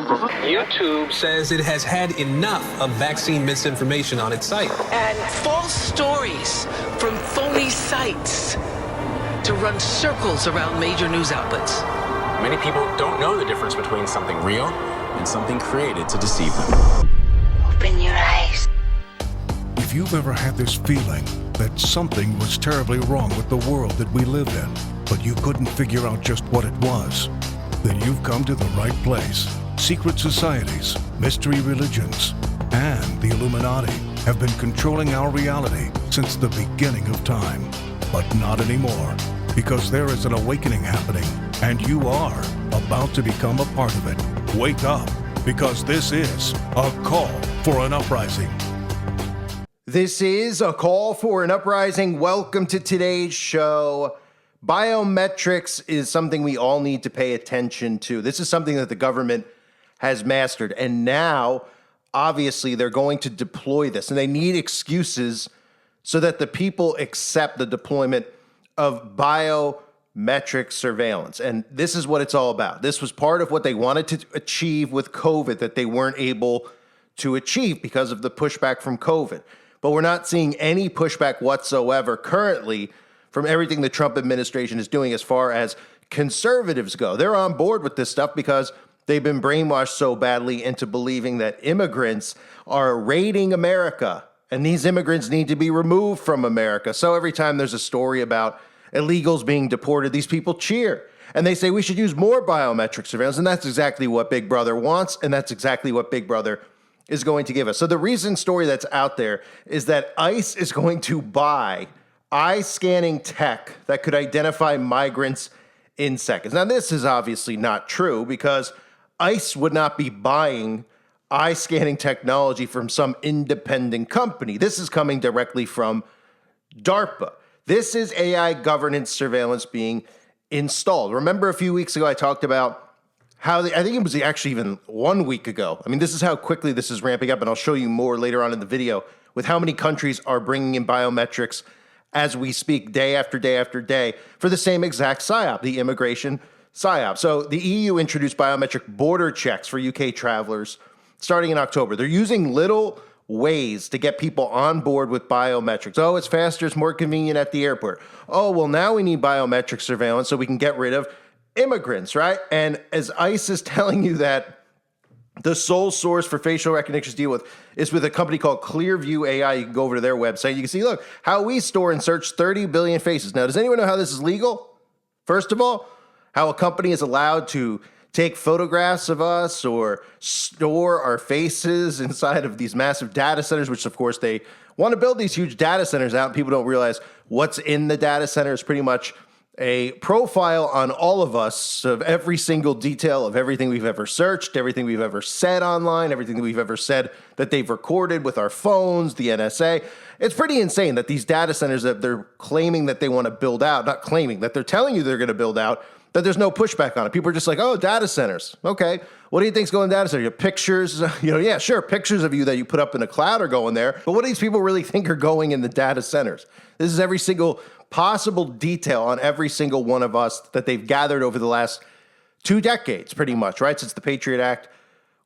YouTube says it has had enough of vaccine misinformation on its site. And false stories from phony sites to run circles around major news outlets. Many people don't know the difference between something real and something created to deceive them. Open your eyes. If you've ever had this feeling that something was terribly wrong with the world that we live in, but you couldn't figure out just what it was, then you've come to the right place. Secret societies, mystery religions, and the Illuminati have been controlling our reality since the beginning of time. But not anymore, because there is an awakening happening, and you are about to become a part of it. Wake up, because this is a call for an uprising. This is a call for an uprising. Welcome to today's show. Biometrics is something we all need to pay attention to. This is something that the government has mastered. And now, obviously, they're going to deploy this. And they need excuses so that the people accept the deployment of biometric surveillance. And this is what it's all about. This was part of what they wanted to achieve with COVID that they weren't able to achieve because of the pushback from COVID. But we're not seeing any pushback whatsoever currently from everything the Trump administration is doing as far as conservatives go. They're on board with this stuff because they've been brainwashed so badly into believing that immigrants are raiding America and these immigrants need to be removed from America. So every time there's a story about illegals being deported, these people cheer and they say we should use more biometric surveillance. And that's exactly what Big Brother wants. And that's exactly what Big Brother is going to give us. So the recent story that's out there is that ICE is going to buy eye scanning tech that could identify migrants in seconds. Now, this is obviously not true because ICE would not be buying eye scanning technology from some independent company. This is coming directly from DARPA. This is AI governance surveillance being installed. Remember a few weeks ago, I talked about how I think it was actually even 1 week ago. I mean, this is how quickly this is ramping up, and I'll show you more later on in the video with how many countries are bringing in biometrics as we speak, day after day after day, for the same exact PSYOP, the immigration PSYOP. So the EU introduced biometric border checks for UK travelers starting in October. They're using little ways to get people on board with biometrics. Oh, it's faster, it's more convenient at the airport. Oh, well, now we need biometric surveillance so we can get rid of immigrants, right? And as ICE is telling you that the sole source for facial recognition to deal with is with a company called Clearview AI. You can go over to their website. You can see, look, how we store and search 30 billion faces. Now, does anyone know how this is legal? First of all, how a company is allowed to take photographs of us or store our faces inside of these massive data centers, which, of course, they want to build these huge data centers out. And people don't realize what's in the data center is pretty much a profile on all of us of every single detail of everything we've ever searched, everything we've ever said online, everything that we've ever said that they've recorded with our phones, the NSA. It's pretty insane that these data centers that they're claiming that they want to build out, not claiming, that they're telling you they're going to build out, that there's no pushback on it. People are just like, oh, data centers. Okay, what do you think's going in data center? Your pictures, yeah, sure, pictures of you that you put up in a cloud are going there. But what do these people really think are going in the data centers? This is every single possible detail on every single one of us that they've gathered over the last 2 decades, pretty much, right? Since the Patriot Act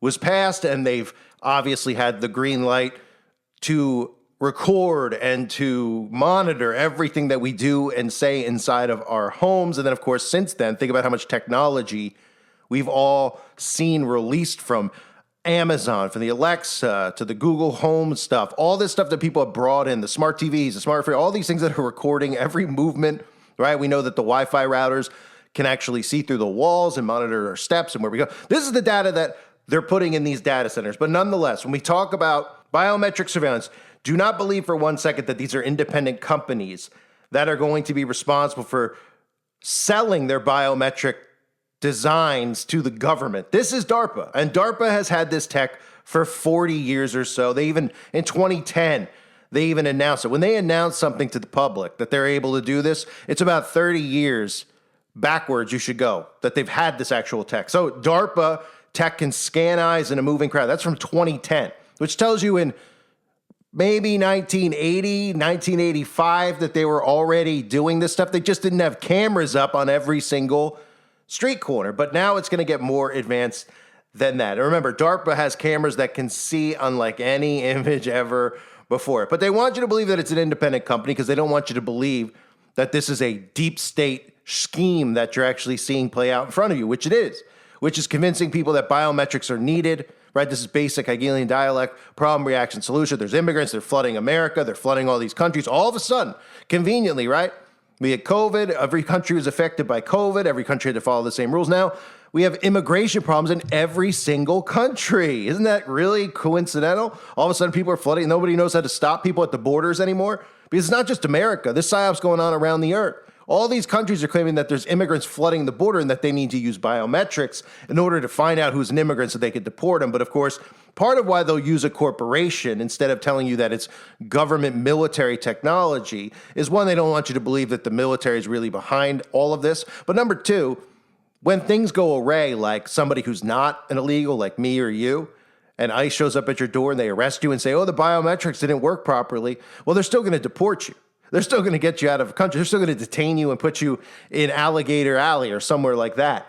was passed, and they've obviously had the green light to record and to monitor everything that we do and say inside of our homes. And then, of course, since then, think about how much technology we've all seen released from Amazon, from the Alexa to the Google Home stuff, all this stuff that people have brought in, the smart TVs, the smart fridge, all these things that are recording every movement, right? We know that the Wi-Fi routers can actually see through the walls and monitor our steps and where we go. This is the data that they're putting in these data centers. But nonetheless, when we talk about biometric surveillance, do not believe for 1 second that these are independent companies that are going to be responsible for selling their biometric designs to the government. This is DARPA, and DARPA has had this tech for 40 years or so. They even, in 2010, they even announced it. When they announce something to the public that they're able to do this, it's about 30 years backwards you should go that they've had this actual tech. So DARPA tech can scan eyes in a moving crowd. That's from 2010, which tells you in maybe 1980, 1985 that they were already doing this stuff. They just didn't have cameras up on every single street corner. But now it's going to get more advanced than that. And remember, DARPA has cameras that can see unlike any image ever before. But they want you to believe that it's an independent company because they don't want you to believe that this is a deep state scheme that you're actually seeing play out in front of you, which it is, which is convincing people that biometrics are needed, right? This is basic Hegelian dialect, problem, reaction, solution. There's immigrants, they're flooding America, they're flooding all these countries. All of a sudden, conveniently, right? We had COVID, every country was affected by COVID, every country had to follow the same rules. Now, we have immigration problems in every single country. Isn't that really coincidental? All of a sudden, people are flooding. Nobody knows how to stop people at the borders anymore. Because it's not just America. This psyop's going on around the earth. All these countries are claiming that there's immigrants flooding the border and that they need to use biometrics in order to find out who's an immigrant so they could deport them. But of course, part of why they'll use a corporation instead of telling you that it's government military technology is, one, they don't want you to believe that the military is really behind all of this. But number two, when things go awry, like somebody who's not an illegal, like me or you, and ICE shows up at your door and they arrest you and say, oh, the biometrics didn't work properly, well, they're still going to deport you. They're still going to get you out of the country. They're still going to detain you and put you in Alligator Alley or somewhere like that.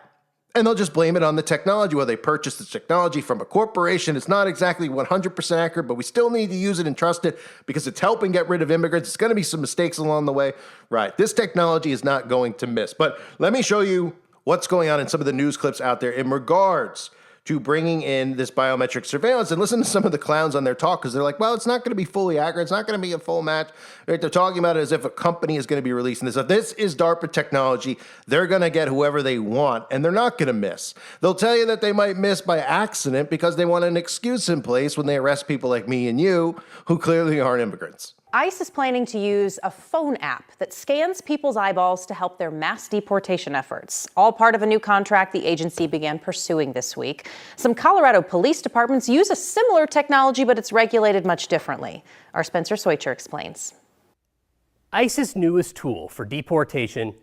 And they'll just blame it on the technology. Well, they purchased the technology from a corporation. It's not exactly 100% accurate, but we still need to use it and trust it because it's helping get rid of immigrants. It's going to be some mistakes along the way. Right. This technology is not going to miss. But let me show you what's going on in some of the news clips out there in regards to bringing in this biometric surveillance. And listen to some of the clowns on their talk, because they're like, well, it's not going to be fully accurate. It's not going to be a full match. Right? They're talking about it as if a company is going to be releasing this. If this is DARPA technology, they're going to get whoever they want, and they're not going to miss. They'll tell you that they might miss by accident because they want an excuse in place when they arrest people like me and you, who clearly aren't immigrants. ICE is planning to use a phone app that scans people's eyeballs to help their mass deportation efforts. All part of a new contract the agency began pursuing this week. Some Colorado police departments use a similar technology, but it's regulated much differently. Our Spencer Soicher explains. ICE's newest tool for deportation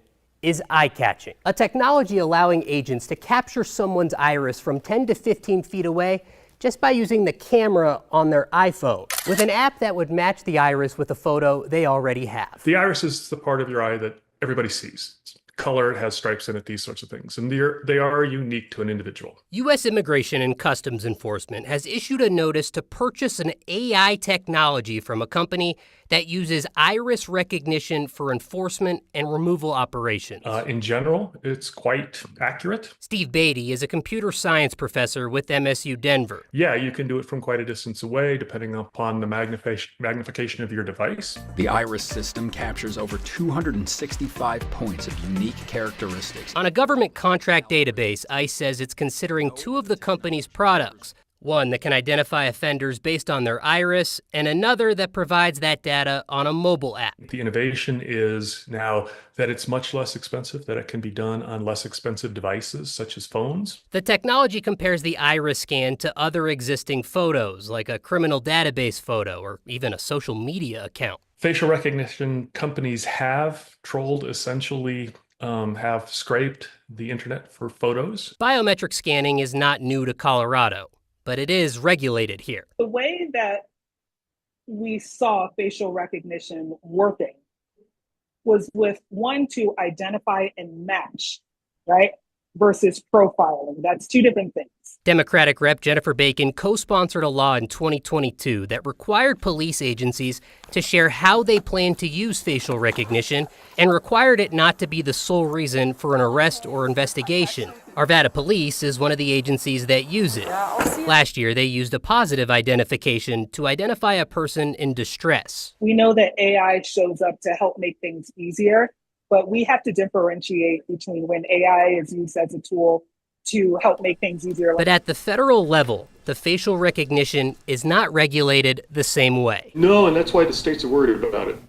is eye-catching, a technology allowing agents to capture someone's iris from 10 to 15 feet away just by using the camera on their iPhone, with an app that would match the iris with a photo they already have. The iris is the part of your eye that everybody sees. It's color, it has stripes in it, these sorts of things. And they are unique to an individual. U.S. Immigration and Customs Enforcement has issued a notice to purchase an AI technology from a company that uses iris recognition for enforcement and removal operations. In general, it's quite accurate. Steve Beatty is a computer science professor with MSU Denver. Yeah, you can do it from quite a distance away, depending upon the magnification of your device. The iris system captures over 265 points of unique characteristics. On a government contract database, ICE says it's considering two of the company's products. One that can identify offenders based on their iris, and another that provides that data on a mobile app. The innovation is now that it's much less expensive, that it can be done on less expensive devices, such as phones. The technology compares the iris scan to other existing photos, like a criminal database photo or even a social media account. Facial recognition companies have trolled, essentially have scraped the internet for photos. Biometric scanning is not new to Colorado, but it is regulated here. The way that we saw facial recognition working was with one to identify and match, right? Versus profiling. That's two different things. Democratic Rep. Jennifer Bacon co-sponsored a law in 2022 that required police agencies to share how they plan to use facial recognition and required it not to be the sole reason for an arrest or investigation. Arvada Police is one of the agencies that use it. Last year, they used a positive identification to identify a person in distress. We know that AI shows up to help make things easier, but we have to differentiate between when AI is used as a tool to help make things easier. But at the federal level, the facial recognition is not regulated the same way. No, and that's why the states are worried about it.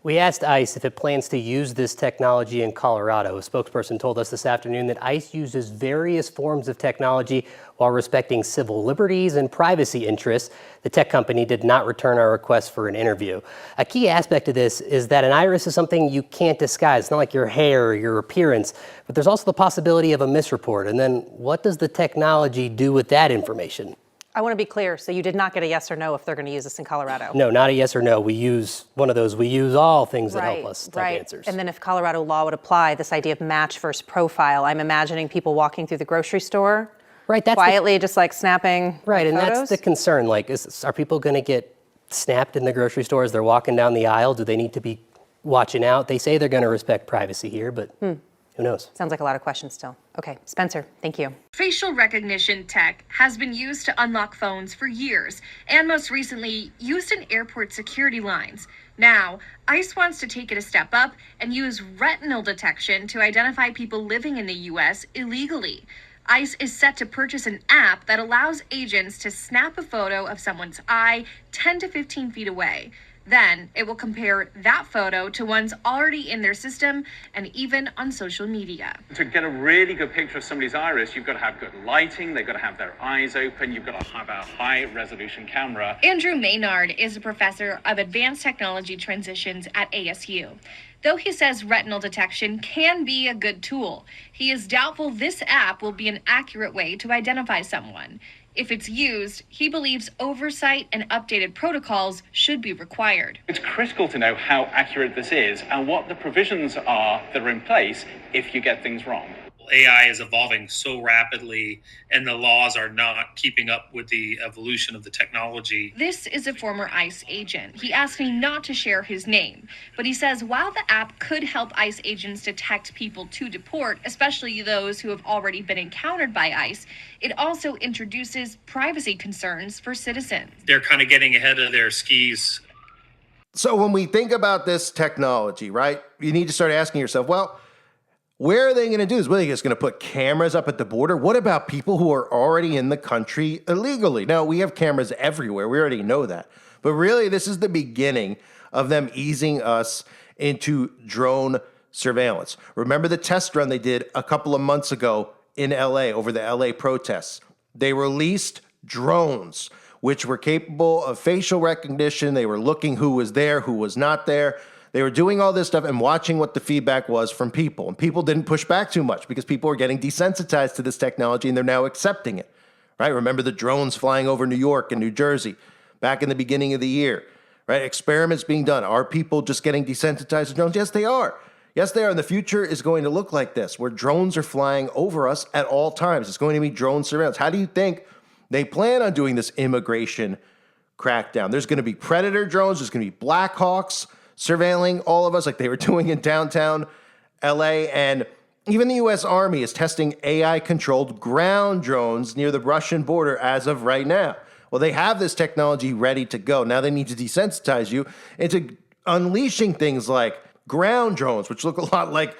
We asked ICE if it plans to use this technology in Colorado. A spokesperson told us this afternoon that ICE uses various forms of technology while respecting civil liberties and privacy interests. The tech company did not return our request for an interview. A key aspect of this is that an iris is something you can't disguise. It's not like your hair or your appearance, but there's also the possibility of a misreport. And then what does the technology do with that information? I want to be clear. So you did not get a yes or no if they're going to use this in Colorado? No, not a yes or no. We use one of those. We use all things that help us type answers. And then if Colorado law would apply, this idea of match versus profile, I'm imagining people walking through the grocery store Right, that's quietly just like snapping right, and photos? that's the concern. Like, are people going to get snapped in the grocery store as they're walking down the aisle? Do they need to be watching out? They say they're going to respect privacy here, but who knows? Sounds like a lot of questions still. Okay, Spencer, thank you. Facial recognition tech has been used to unlock phones for years, and most recently used in airport security lines. Now, ICE wants to take it a step up and use retinal detection to identify people living in the U.S. illegally. ICE is set to purchase an app that allows agents to snap a photo of someone's eye 10 to 15 feet away. Then it will compare that photo to ones already in their system and even on social media. To get a really good picture of somebody's iris, you've got to have good lighting, they've got to have their eyes open, you've got to have a high-resolution camera. Andrew Maynard is a professor of advanced technology transitions at ASU. Though he says retinal detection can be a good tool, he is doubtful this app will be an accurate way to identify someone. If it's used, he believes oversight and updated protocols should be required. It's critical to know how accurate this is and what the provisions are that are in place if you get things wrong. AI is evolving so rapidly and the laws are not keeping up with the evolution of the technology. This is a former ICE agent. He asked me not to share his name, but he says while the app could help ICE agents detect people to deport, especially those who have already been encountered by ICE, it also introduces privacy concerns for citizens. They're kind of getting ahead of their skis. So when we think about this technology, right, you need to start asking yourself, well, where are they going to do this? What, are they just going to put cameras up at the border? What about people who are already in the country illegally? Now, we have cameras everywhere. We already know that. But really, this is the beginning of them easing us into drone surveillance. Remember the test run they did a couple of months ago in LA over the LA protests? They released drones, which were capable of facial recognition. They were looking who was there, who was not there. They were doing all this stuff and watching what the feedback was from people. And people didn't push back too much because people were getting desensitized to this technology and they're now accepting it, right? Remember the drones flying over New York and New Jersey back in the beginning of the year, right? Experiments being done. Are people just getting desensitized to drones? Yes, they are. Yes, they are. And the future is going to look like this, where drones are flying over us at all times. It's going to be drone surveillance. How do you think they plan on doing this immigration crackdown? There's going to be Predator drones. There's going to be Black Hawks surveilling all of us like they were doing in downtown LA. And even the U.S. Army is testing AI-controlled ground drones near the Russian border as of right now. Well, they have this technology ready to go. Now they need to desensitize you into unleashing things like ground drones, which look a lot like,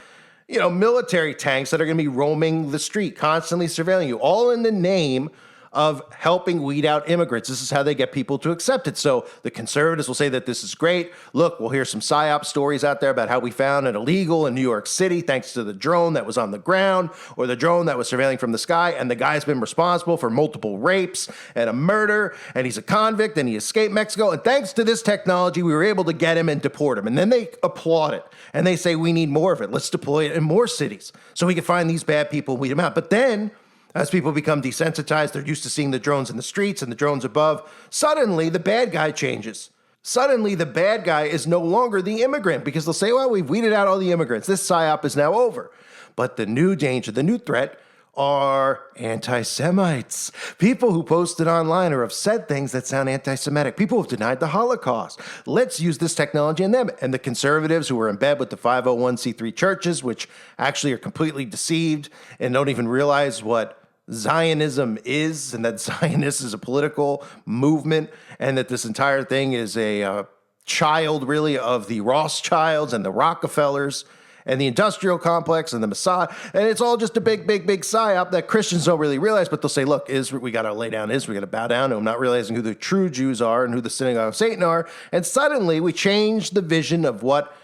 military tanks that are going to be roaming the street, constantly surveilling you, all in the name of helping weed out immigrants. This is how they get people to accept it. So the conservatives will say that this is great. Look, we'll hear some PSYOP stories out there about how we found an illegal in New York City thanks to the drone that was on the ground or the drone that was surveilling from the sky. And the guy's been responsible for multiple rapes and a murder. And he's a convict and he escaped Mexico. And thanks to this technology, we were able to get him and deport him. And then they applaud it. And they say, we need more of it. Let's deploy it in more cities so we can find these bad people and weed them out. But then, as people become desensitized, they're used to seeing the drones in the streets and the drones above. Suddenly, the bad guy changes. Suddenly, the bad guy is no longer the immigrant because they'll say, well, we've weeded out all the immigrants. This PSYOP is now over. But the new danger, the new threat are anti-Semites. People who posted online or have said things that sound anti-Semitic. People who have denied the Holocaust. Let's use this technology in them. And the conservatives who are in bed with the 501c3 churches, which actually are completely deceived and don't even realize what Zionism is, and that Zionist is a political movement, and that this entire thing is a child, really, of the Rothschilds and the Rockefellers and the industrial complex and the Mossad. And it's all just a big PSYOP that Christians don't really realize, but they'll say, look, Israel, we got to lay down Israel, we got to bow down to them, not realizing who the true Jews are and who the synagogue of Satan are. And suddenly we change the vision of what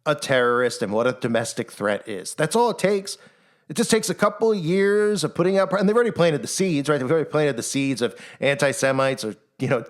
a terrorist and what a domestic threat is. That's all it takes. It just takes a couple of years of putting up, and they've already planted the seeds, right? They've already planted the seeds of anti-Semites or,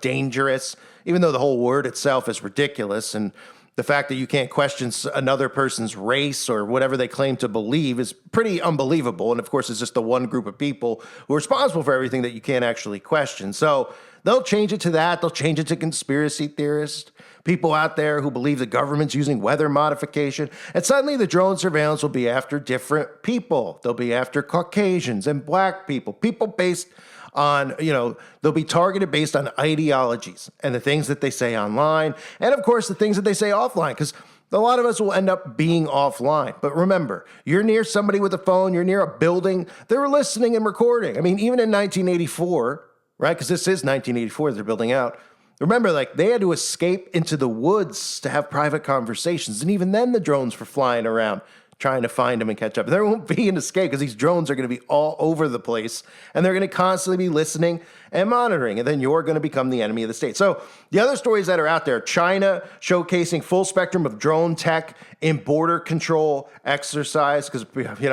dangerous, even though the whole word itself is ridiculous. And the fact that you can't question another person's race or whatever they claim to believe is pretty unbelievable. And of course, it's just the one group of people who are responsible for everything that you can't actually question. So They'll change it to that. They'll change it to conspiracy theorists, people out there who believe the government's using weather modification. And suddenly the drone surveillance will be after different people. They'll be after Caucasians and black people, people based on, they'll be targeted based on ideologies and the things that they say online. And of course, the things that they say offline, because a lot of us will end up being offline. But remember, you're near somebody with a phone, you're near a building, they're listening and recording. I mean, even in 1984, right? Because this is 1984 they're building out. Remember, they had to escape into the woods to have private conversations. And even then the drones were flying around trying to find them and catch up. There won't be an escape because these drones are going to be all over the place and they're going to constantly be listening and monitoring. And then you're going to become the enemy of the state. So the other stories that are out there, China showcasing full spectrum of drone tech in border control exercise. Because, apparently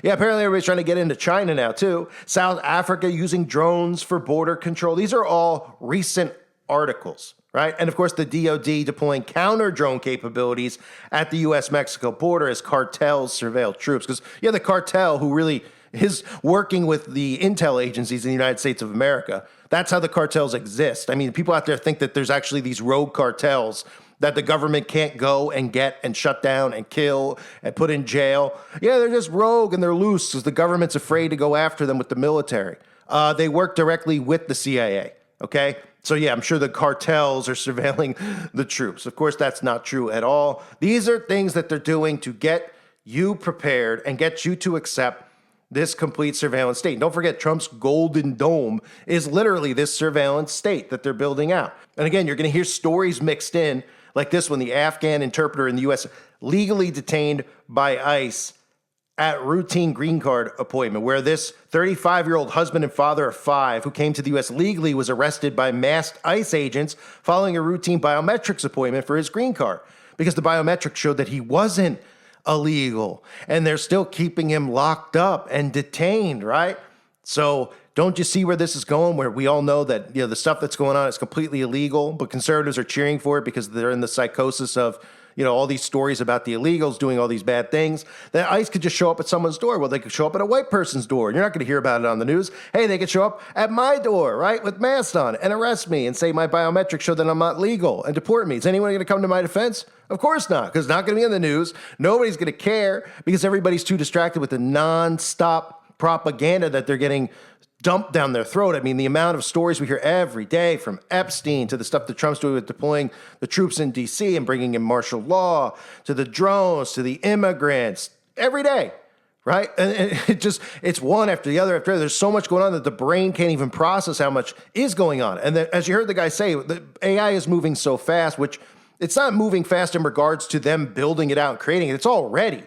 everybody's trying to get into China now too. South Africa using drones for border control. These are all recent articles, right? And of course, the DoD deploying counter drone capabilities at the U.S.-Mexico border as cartels surveil troops. Because, the cartel who really is working with the intel agencies in the United States of America. That's how the cartels exist. I mean, people out there think that there's actually these rogue cartels that the government can't go and get and shut down and kill and put in jail. Yeah, they're just rogue and they're loose because the government's afraid to go after them with the military. They work directly with the CIA, okay? So yeah, I'm sure the cartels are surveilling the troops. Of course, that's not true at all. These are things that they're doing to get you prepared and get you to accept this complete surveillance state. Don't forget, Trump's golden dome is literally this surveillance state that they're building out. And again, you're going to hear stories mixed in like this one, the Afghan interpreter in the U.S. legally detained by ICE at routine green card appointment, where this 35-year-old husband and father of 5 who came to the U.S. legally was arrested by masked ICE agents following a routine biometrics appointment for his green card because the biometrics showed that he wasn't illegal, and they're still keeping him locked up and detained, right? So don't you see where this is going, where we all know that the stuff that's going on is completely illegal, but conservatives are cheering for it because they're in the psychosis of all these stories about the illegals doing all these bad things, that ICE could just show up at someone's door. Well, they could show up at a white person's door, and you're not going to hear about it on the news. Hey, they could show up at my door, right, with masks on and arrest me and say my biometrics show that I'm not legal and deport me. Is anyone going to come to my defense? Of course not, because it's not going to be in the news. Nobody's going to care because everybody's too distracted with the nonstop propaganda that they're getting dumped down their throat. I mean, the amount of stories we hear every day, from Epstein to the stuff that Trump's doing with deploying the troops in D.C. and bringing in martial law, to the drones, to the immigrants, every day, right? And it's one after the other after the other. There's so much going on that the brain can't even process how much is going on. And as you heard the guy say, the AI is moving so fast, which it's not moving fast in regards to them building it out and creating it. It's already.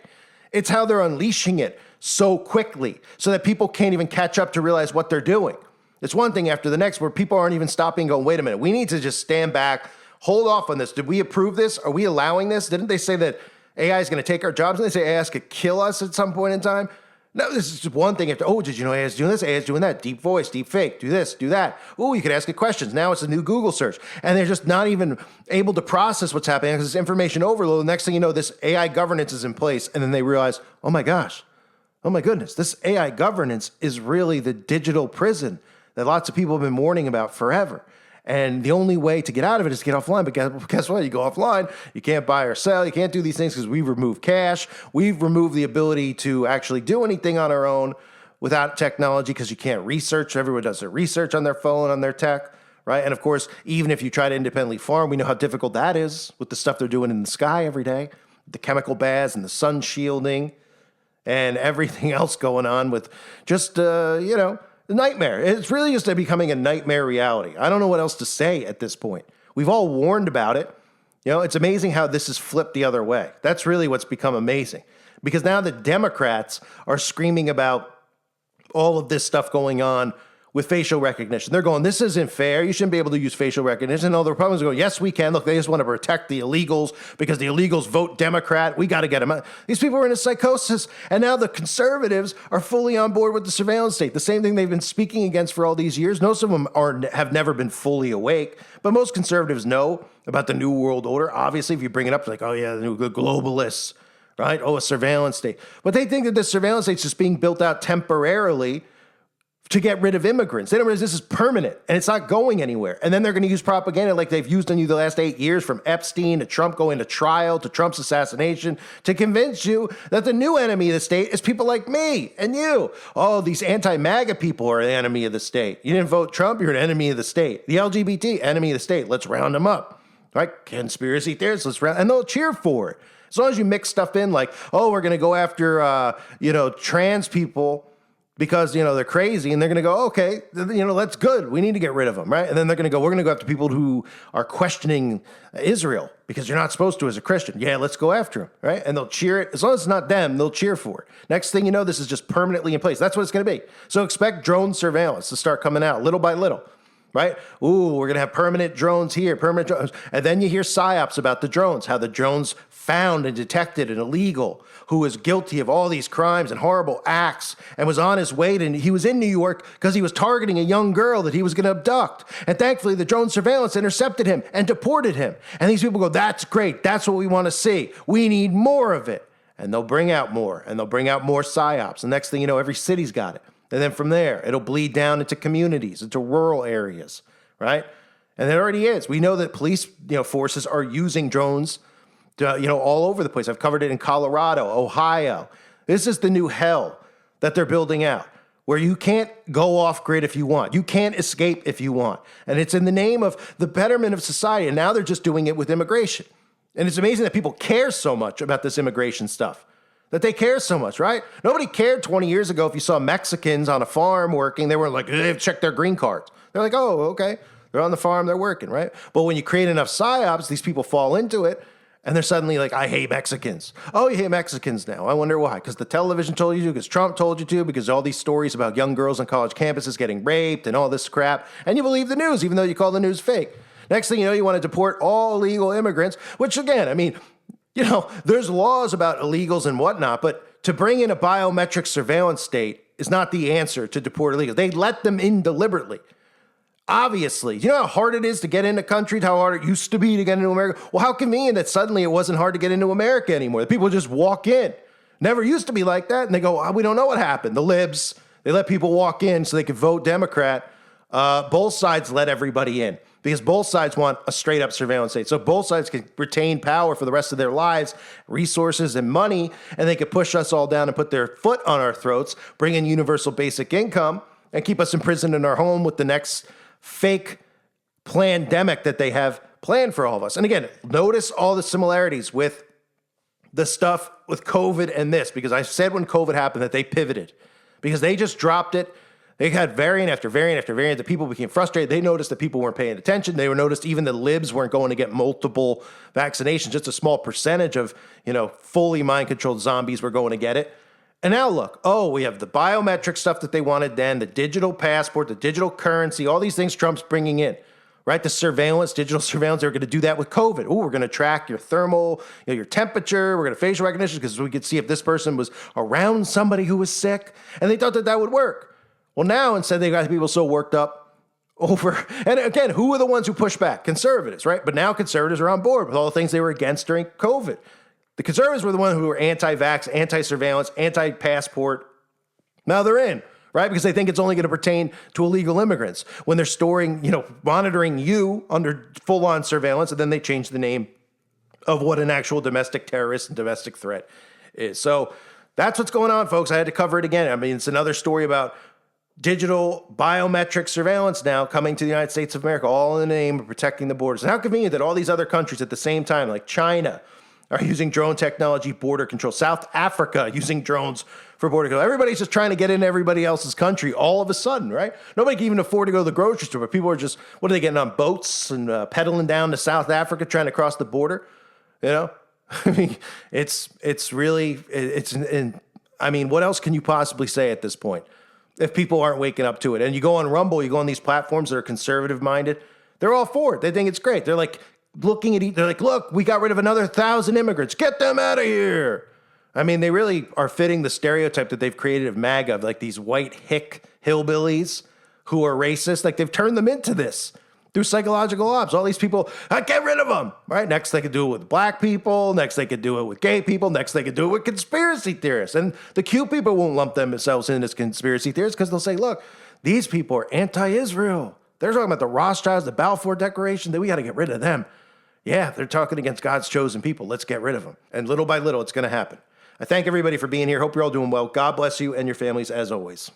It's how they're unleashing it so quickly so that people can't even catch up to realize what they're doing. It's one thing after the next where people aren't even stopping and going, wait a minute, we need to just stand back, hold off on this. Did we approve this? Are we allowing this? Didn't they say that AI is going to take our jobs? And they say AI could kill us at some point in time? No, this is just one thing. After, did you know AI is doing this? AI is doing that. Deep voice, deep fake, do this, do that. You could ask it questions. Now it's a new Google search. And they're just not even able to process what's happening because it's information overload. The next thing you know, this AI governance is in place. And then they realize, oh my goodness, this AI governance is really the digital prison that lots of people have been warning about forever. And the only way to get out of it is to get offline. But guess what? You go offline, you can't buy or sell, you can't do these things because we've removed cash. We've removed the ability to actually do anything on our own without technology because you can't research. Everyone does their research on their phone, on their tech, right? And of course, even if you try to independently farm, we know how difficult that is with the stuff they're doing in the sky every day, the chemical baths and the sun shielding and everything else going on with just, the nightmare. It's really just becoming a nightmare reality. I don't know what else to say at this point. We've all warned about it. It's amazing how this is flipped the other way. That's really what's become amazing. Because now the Democrats are screaming about all of this stuff going on with facial recognition. They're going, this isn't fair. You shouldn't be able to use facial recognition. And all the Republicans are going, yes, we can. Look, they just want to protect the illegals because the illegals vote Democrat. We got to get them out. These people are in a psychosis. And now the conservatives are fully on board with the surveillance state. The same thing they've been speaking against for all these years. Most of them have never been fully awake. But most conservatives know about the New World Order. Obviously, if you bring it up, it's like, oh, yeah, the globalists, right? Oh, a surveillance state. But they think that the surveillance state is just being built out temporarily to get rid of immigrants. They don't realize this is permanent and it's not going anywhere. And then they're going to use propaganda like they've used on you the last 8 years, from Epstein to Trump going to trial to Trump's assassination, to convince you that the new enemy of the state is people like me and you. Oh, these anti-MAGA people are the enemy of the state. You didn't vote Trump, you're an enemy of the state. The LGBT, enemy of the state. Let's round them up. Right? Conspiracy theorists, let's round, and they'll cheer for it. As long as you mix stuff in like, oh, we're going to go after, trans people because, they're crazy, and they're going to go, okay, that's good. We need to get rid of them, right? And then they're going to go, we're going to go after people who are questioning Israel because you're not supposed to as a Christian. Yeah, let's go after them, right? And they'll cheer it. As long as it's not them, they'll cheer for it. Next thing you know, this is just permanently in place. That's what it's going to be. So expect drone surveillance to start coming out little by little. Right? Ooh, we're going to have permanent drones here, permanent drones. And then you hear psyops about the drones, how the drones found and detected an illegal who was guilty of all these crimes and horrible acts and was on his way to, he was in New York because he was targeting a young girl that he was going to abduct. And thankfully, the drone surveillance intercepted him and deported him. And these people go, that's great. That's what we want to see. We need more of it. And they'll bring out more, and they'll bring out more psyops. And next thing you know, every city's got it. And then from there, it'll bleed down into communities, into rural areas, right? And it already is. We know that police, forces are using drones, all over the place. I've covered it in Colorado, Ohio. This is the new hell that they're building out, where you can't go off grid if you want. You can't escape if you want. And it's in the name of the betterment of society. And now they're just doing it with immigration. And it's amazing that people care so much about this immigration stuff. That they care so much, right? Nobody cared 20 years ago if you saw Mexicans on a farm working. They weren't like, they've checked their green cards. They're like, oh, okay. They're on the farm, they're working, right? But when you create enough psyops, these people fall into it, and they're suddenly like, I hate Mexicans. Oh, you hate Mexicans now. I wonder why. Because the television told you to, because Trump told you to, because all these stories about young girls on college campuses getting raped and all this crap, and you believe the news, even though you call the news fake. Next thing you know, you want to deport all illegal immigrants, which again, there's laws about illegals and whatnot, but to bring in a biometric surveillance state is not the answer to deport illegals. They let them in deliberately. Obviously. You know how hard it is to get into countries, how hard it used to be to get into America? Well, how convenient that suddenly it wasn't hard to get into America anymore. The people just walk in. Never used to be like that. And they go, we don't know what happened. The libs, they let people walk in so they could vote Democrat. Both sides let everybody in, because both sides want a straight up surveillance state. So both sides can retain power for the rest of their lives, resources and money, and they could push us all down and put their foot on our throats, bring in universal basic income, and keep us imprisoned in our home with the next fake pandemic that they have planned for all of us. And again, notice all the similarities with the stuff with COVID and this, because I said when COVID happened that they pivoted, because they just dropped it. They had variant after variant after variant. The people became frustrated. They noticed that people weren't paying attention. They noticed even the libs weren't going to get multiple vaccinations. Just a small percentage of, fully mind-controlled zombies were going to get it. And now look, we have the biometric stuff that they wanted then, the digital passport, the digital currency, all these things Trump's bringing in, right? The surveillance, digital surveillance, they're going to do that with COVID. We're going to track your thermal, your temperature. We're going to facial recognition because we could see if this person was around somebody who was sick. And they thought that would work. Well, now instead they got people so worked up over, and again, who are the ones who push back? Conservatives, right? But now conservatives are on board with all the things they were against during COVID. The conservatives were the ones who were anti-vax, anti-surveillance, anti-passport. Now they're in, right? Because they think it's only going to pertain to illegal immigrants when they're storing, monitoring you under full-on surveillance, and then they change the name of what an actual domestic terrorist and domestic threat is. So that's what's going on, folks. I had to cover it again. It's another story about digital biometric surveillance now coming to the United States of America, all in the name of protecting the borders. And how convenient that all these other countries at the same time, like China, are using drone technology, border control. South Africa using drones for border control. Everybody's just trying to get into everybody else's country all of a sudden, right? Nobody can even afford to go to the grocery store, but people are just, what are they getting on boats and pedaling down to South Africa trying to cross the border? It's really, what else can you possibly say at this point if people aren't waking up to it? And you go on Rumble, you go on these platforms that are conservative minded, they're all for it. They think it's great. They're like, they're like, look, we got rid of another 1,000 immigrants. Get them out of here. They really are fitting the stereotype that they've created of MAGA, of like these white hick hillbillies who are racist. Like they've turned them into this through psychological ops. All these people, get rid of them, right? Next they could do it with black people. Next they could do it with gay people. Next they could do it with conspiracy theorists. And the cute people won't lump themselves in as conspiracy theorists because they'll say, look, These people are anti-Israel. They're talking about the Rothschilds, the Balfour Declaration, that we got to get rid of them. Yeah, they're talking against God's chosen people. Let's get rid of them. And little by little, it's going to happen. I thank everybody for being here. Hope you're all doing well. God bless you and your families as always.